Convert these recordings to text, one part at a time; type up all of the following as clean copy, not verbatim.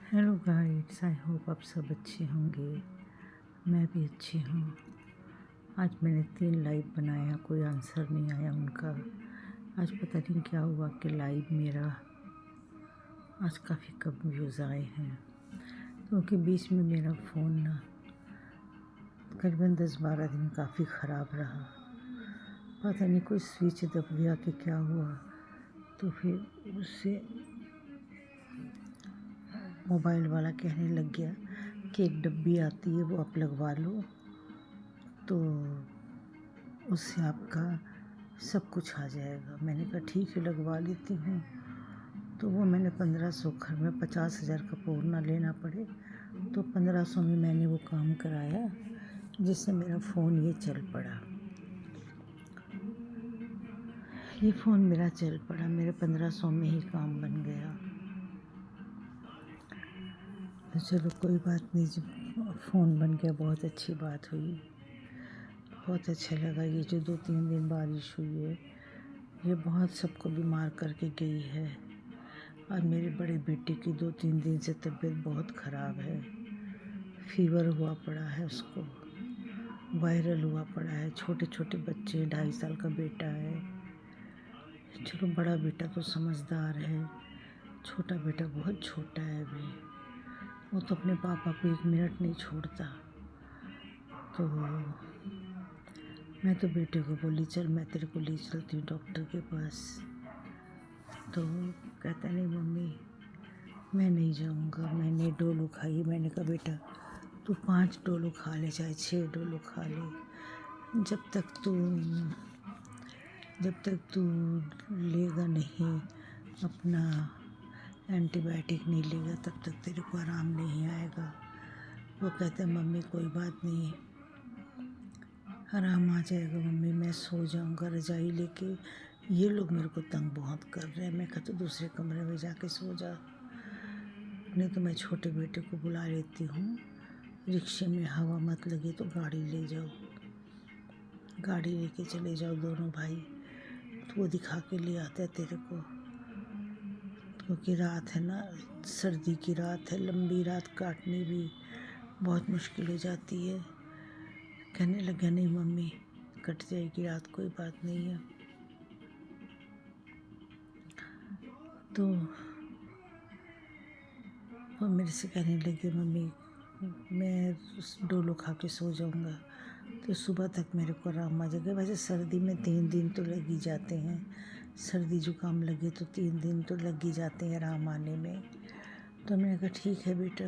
Hello guides, I hope आप सब अच्छे होंगे। मैं भी अच्छी हूँ। आज मैंने 3 लाइव बनाया, कोई आंसर नहीं आया उनका। आज पता नहीं क्या हुआ कि लाइव मेरा आज काफ़ी कम व्यूज़ आए हैं, क्योंकि बीच में मेरा फ़ोन ना तकरीबन 10-12 दिन काफ़ी ख़राब रहा। पता नहीं कोई स्विच दब गया कि क्या हुआ, तो फिर उससे मोबाइल वाला कहने लग गया कि एक डब्बी आती है, वो आप लगवा लो तो उससे आपका सब कुछ आ जाएगा। मैंने कहा ठीक है, लगवा लेती हूँ। तो वो मैंने 1500 घर में 50,000 का पूर्ना लेना पड़े, तो 1500 में मैंने वो काम कराया, जिससे मेरा फ़ोन ये चल पड़ा। ये फ़ोन मेरा चल पड़ा, मेरे 1500 में ही काम बन गया। तो चलो कोई बात नहीं, जब फ़ोन बन गया बहुत अच्छी बात हुई। बहुत अच्छा लगा। ये जो 2-3 दिन बारिश हुई है, ये बहुत सबको बीमार करके गई है। और मेरे बड़े बेटे की 2-3 दिन से तबीयत बहुत ख़राब है। फीवर हुआ पड़ा है उसको, वायरल हुआ पड़ा है। छोटे छोटे बच्चे, 2.5 साल का बेटा है। चलो बड़ा बेटा तो समझदार है, छोटा बेटा बहुत छोटा है अभी। वो तो अपने पापा को 1 मिनट नहीं छोड़ता। तो मैं तो बेटे को बोली चल मैं तेरे को ले चलती हूँ डॉक्टर के पास। तो कहता नहीं मम्मी मैं नहीं जाऊँगा, मैंने डोलो खाई। मैंने कहा बेटा तू 5 डोलो खा ले, चाहे 6 डोलो खा ले, जब तक तू लेगा नहीं अपना एंटीबायोटिक नहीं लेगा, तब तक तेरे को आराम नहीं आएगा। वो कहता है मम्मी कोई बात नहीं, आराम आ जाएगा मम्मी, मैं सो जाऊँगा रज़ाई लेके। ये लोग मेरे को तंग बहुत कर रहे हैं। मैं कहता तो दूसरे कमरे में जाके सो जा, नहीं तो मैं छोटे बेटे को बुला लेती हूँ। रिक्शे में हवा मत लगे तो गाड़ी ले जाओ, गाड़ी लेके चले जाओ दोनों भाई, तो वो दिखा के ले आता है तेरे को। क्योंकि रात है ना, सर्दी की रात है, लंबी रात काटनी भी बहुत मुश्किल हो जाती है। कहने लगा नहीं मम्मी कट जाएगी रात, कोई बात नहीं है। तो वो मेरे से कहने लगे मम्मी मैं डोलो खा के सो जाऊँगा तो सुबह तक मेरे को आराम आ जाएगा। वैसे सर्दी में 3 दिन तो लग ही जाते हैं, सर्दी जुकाम लगे तो 3 दिन तो लग ही जाते हैं आराम आने में। तो मैंने कहा ठीक है बेटा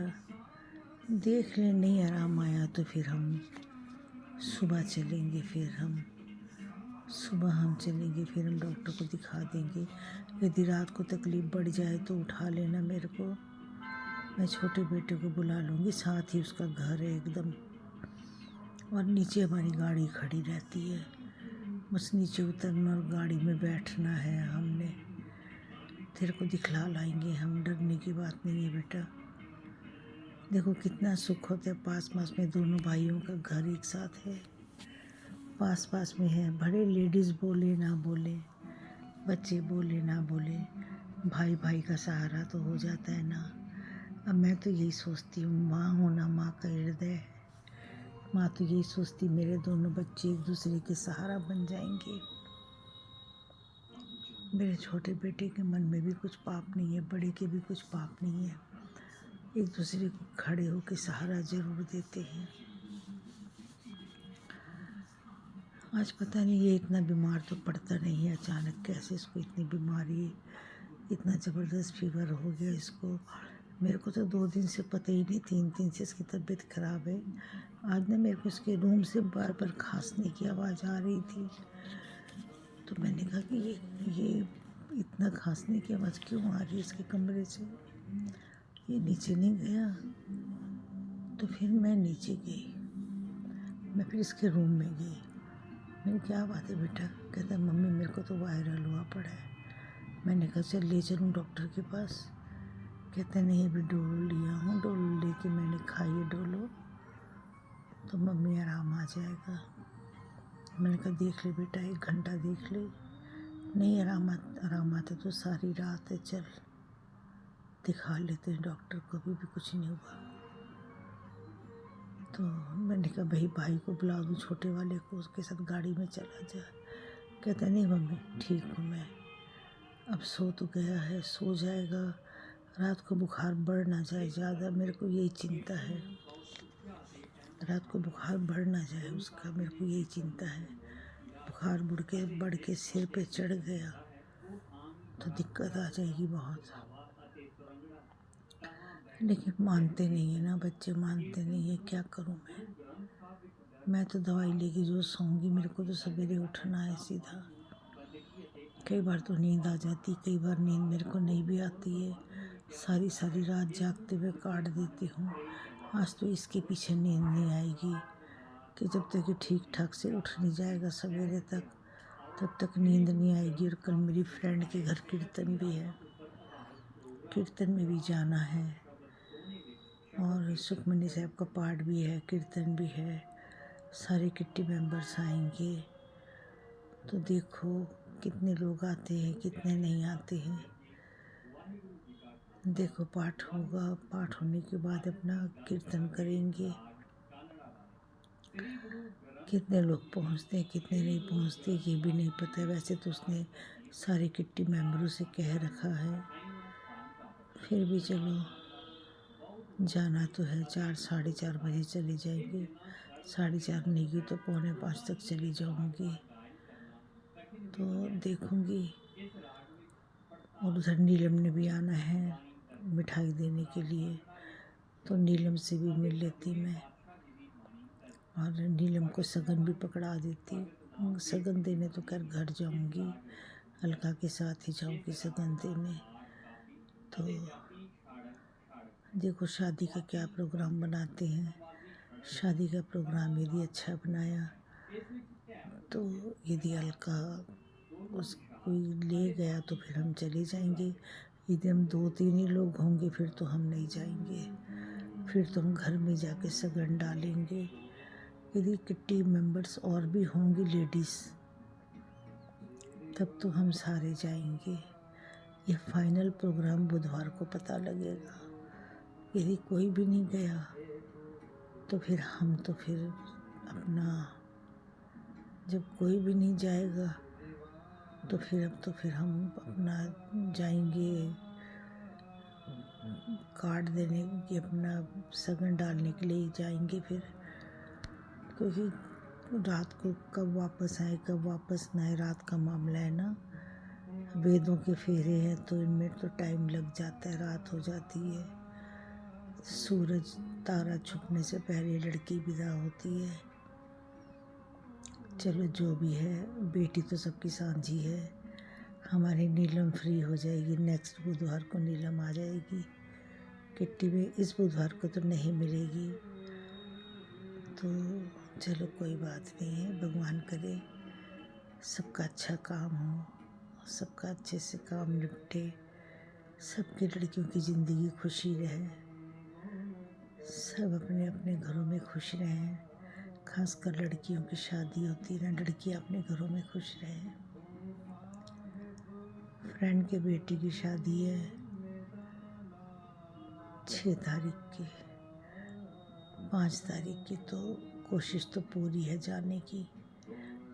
देख ले, नहीं आराम आया तो फिर हम सुबह चलेंगे, फिर हम डॉक्टर को दिखा देंगे। यदि रात को तकलीफ़ बढ़ जाए तो उठा लेना मेरे को, मैं छोटे बेटे को बुला लूँगी, साथ ही उसका घर है एकदम, और नीचे हमारी गाड़ी खड़ी रहती है। बस नीचे उतरना और गाड़ी में बैठना है हमने। तेरे को दिखला लाएंगे हम, डरने की बात नहीं है बेटा। देखो कितना सुख होता है, पास पास में दोनों भाइयों का घर एक साथ है, पास पास में है। भले लेडीज़ बोले ना बोले, बच्चे बोले ना बोले, भाई भाई का सहारा तो हो जाता है ना। अब मैं तो यही सोचती हूँ, माँ होना माँ का हृदय है। माँ तो यही सोचती मेरे दोनों बच्चे एक दूसरे के सहारा बन जाएंगे। मेरे छोटे बेटे के मन में भी कुछ पाप नहीं है, बड़े के भी कुछ पाप नहीं है, एक दूसरे को खड़े होकर सहारा ज़रूर देते हैं। आज पता नहीं ये इतना बीमार तो पड़ता नहीं है, अचानक कैसे इसको इतनी बीमारी, इतना ज़बरदस्त फीवर हो गया इसको। मेरे को तो 2 दिन से पता ही नहीं, 3 दिन से इसकी तबीयत ख़राब है। आज ना मेरे को इसके रूम से बार बार खांसने की आवाज़ आ रही थी, तो मैंने कहा कि ये इतना खांसने की आवाज़ क्यों आ रही है इसके कमरे से। ये नीचे नहीं गया, तो फिर मैं नीचे गई, मैं फिर इसके रूम में गई। मैंने क्या बात है बेटा, कहता है मम्मी मेरे को तो वायरल हुआ पड़ा है। मैंने कहा चल ले चलूँ डॉक्टर के पास। कहते नहीं अभी डोलो लिया हूँ, डोलो लेके मैंने खाई है डोलो, तो मम्मी आराम आ जाएगा। मैंने कहा देख ले बेटा 1 घंटा देख ले, नहीं आराम आता तो सारी रात है चल। दिखा लेते हैं डॉक्टर को, अभी भी कुछ नहीं हुआ। तो मैंने कहा भाई को बुला दूँ, छोटे वाले को, उसके साथ गाड़ी में चला जा। कहता नहीं मम्मी ठीक हूँ मैं, अब सो तो गया है, सो जाएगा, रात को बुखार बढ़ ना जाए ज़्यादा, मेरे को यही चिंता है, रात को बुखार बढ़ ना जाए उसका, मेरे को यही चिंता है। बुखार बढ़ के सिर पे चढ़ गया तो दिक्कत आ जाएगी बहुत। लेकिन मानते नहीं है ना बच्चे, मानते नहीं है, क्या करूँ मैं तो दवाई लेके जो सोऊंगी, मेरे को तो सवेरे उठना है सीधा। कई बार तो नींद आ जाती, कई बार नींद मेरे को नहीं भी आती है, सारी सारी रात जागते हुए काट देती हूँ। आज तो इसके पीछे नींद नहीं आएगी कि जब तक ये ठीक ठाक से उठ नहीं जाएगा सवेरे तक, तब तक नींद नहीं आएगी। और कल मेरी फ्रेंड के घर कीर्तन भी है, कीर्तन में भी जाना है, और सुखमनी साहब का पाठ भी है, कीर्तन भी है, सारे किट्टी मेंबर्स आएंगे। तो देखो कितने लोग आते हैं, कितने नहीं आते हैं। देखो पाठ होगा, पाठ होने के बाद अपना कीर्तन करेंगे। कितने लोग पहुंचते हैं, कितने नहीं पहुंचते, ये भी नहीं पता। वैसे तो उसने सारे किट्टी मेंबरों से कह रखा है, फिर भी चलो जाना तो है। 4 साढ़े 4 बजे चले जाएंगे, 4:30 नहीं की तो 4:45 तक चली जाऊंगी। तो देखूंगी। और उधर नीलम ने भी आना है मिठाई देने के लिए, तो नीलम से भी मिल लेती मैं, और नीलम को सगन भी पकड़ा देती। सगन देने तो खैर घर जाऊंगी, अलका के साथ ही जाऊंगी सगन देने। तो देखो शादी का क्या प्रोग्राम बनाते हैं। शादी का प्रोग्राम यदि अच्छा बनाया तो यदि अलका उसको ले गया तो फिर हम चले जाएंगे। यदि हम 2-3 ही लोग होंगे फिर तो हम नहीं जाएंगे, फिर तो हम घर में जाके सगन डालेंगे। यदि किट्टी मेंबर्स और भी होंगी लेडीज़, तब तो हम सारे जाएंगे। ये फाइनल प्रोग्राम बुधवार को पता लगेगा। यदि कोई भी नहीं गया तो फिर अपना, जब कोई भी नहीं जाएगा तो फिर हम अपना जाएंगे कार्ड देने की, अपना सगन डालने के लिए जाएंगे फिर। क्योंकि रात को कब वापस आए कब वापस ना आए, रात का मामला है ना। वेदों के फेरे हैं तो इनमें तो टाइम लग जाता है, रात हो जाती है। सूरज तारा छुपने से पहले लड़की विदा होती है। चलो जो भी है, बेटी तो सबकी सांझी है। हमारी नीलम फ्री हो जाएगी, नेक्स्ट बुधवार को नीलम आ जाएगी किट्टी में। इस बुधवार को तो नहीं मिलेगी, तो चलो कोई बात नहीं है। भगवान करे सबका अच्छा काम हो, सबका अच्छे से काम निपटे, सबकी लड़कियों की ज़िंदगी खुशी रहे, सब अपने अपने घरों में खुश रहें। खासकर लड़कियों की शादी होती है ना, लड़कियां अपने घरों में खुश रहें। फ्रेंड के बेटी की शादी है 6 तारीख की, 5 तारीख की, तो कोशिश तो पूरी है जाने की,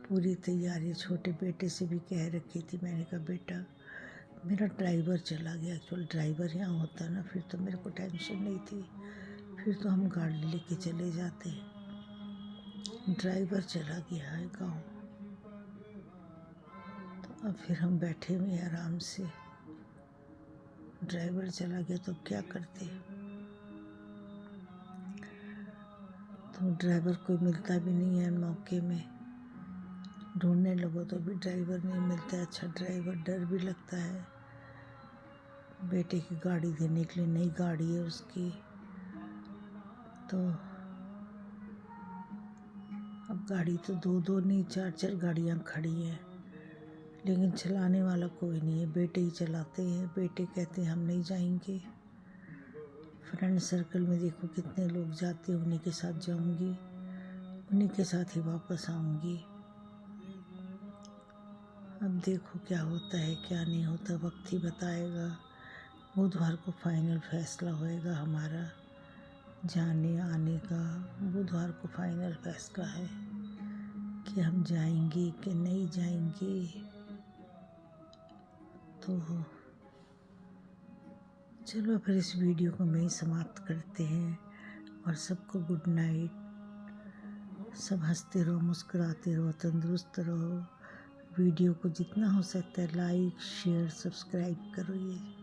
पूरी तैयारी। छोटे बेटे से भी कह रखी थी, मैंने कहा बेटा मेरा ड्राइवर चला गया। एक्चुअल ड्राइवर यहाँ होता ना फिर तो मेरे को टेंशन नहीं थी, फिर तो हम गाड़ी लेके चले जाते। ड्राइवर चला गया है गाँव, तो अब फिर हम बैठे हुए हैं आराम से। ड्राइवर चला गया तो क्या करते, तो ड्राइवर कोई मिलता भी नहीं है मौके में। ढूंढने लगो तो भी ड्राइवर नहीं मिलता है, अच्छा ड्राइवर। डर भी लगता है, बेटे की गाड़ी देने के लिए, नई गाड़ी है उसकी, तो अब गाड़ी तो 2-2 नहीं 4-4 गाड़ियाँ खड़ी हैं, लेकिन चलाने वाला कोई नहीं है। बेटे ही चलाते हैं, बेटे कहते हैं हम नहीं जाएंगे। फ्रेंड सर्कल में देखो कितने लोग जाते हैं, उन्हीं के साथ जाऊंगी, उन्हीं के साथ ही वापस आऊंगी। अब देखो क्या होता है क्या नहीं होता, वक्त ही बताएगा। बुधवार को फाइनल फैसला होएगा हमारा जाने आने का। बुधवार को फाइनल फैसला है कि हम जाएंगे कि नहीं जाएंगे। तो चलो फिर इस वीडियो को मैं ही समाप्त करते हैं और सबको गुड नाइट। सब हंसते रहो, मुस्कुराते रहो, तंदुरुस्त रहो। वीडियो को जितना हो सकता है लाइक शेयर सब्सक्राइब करो। ये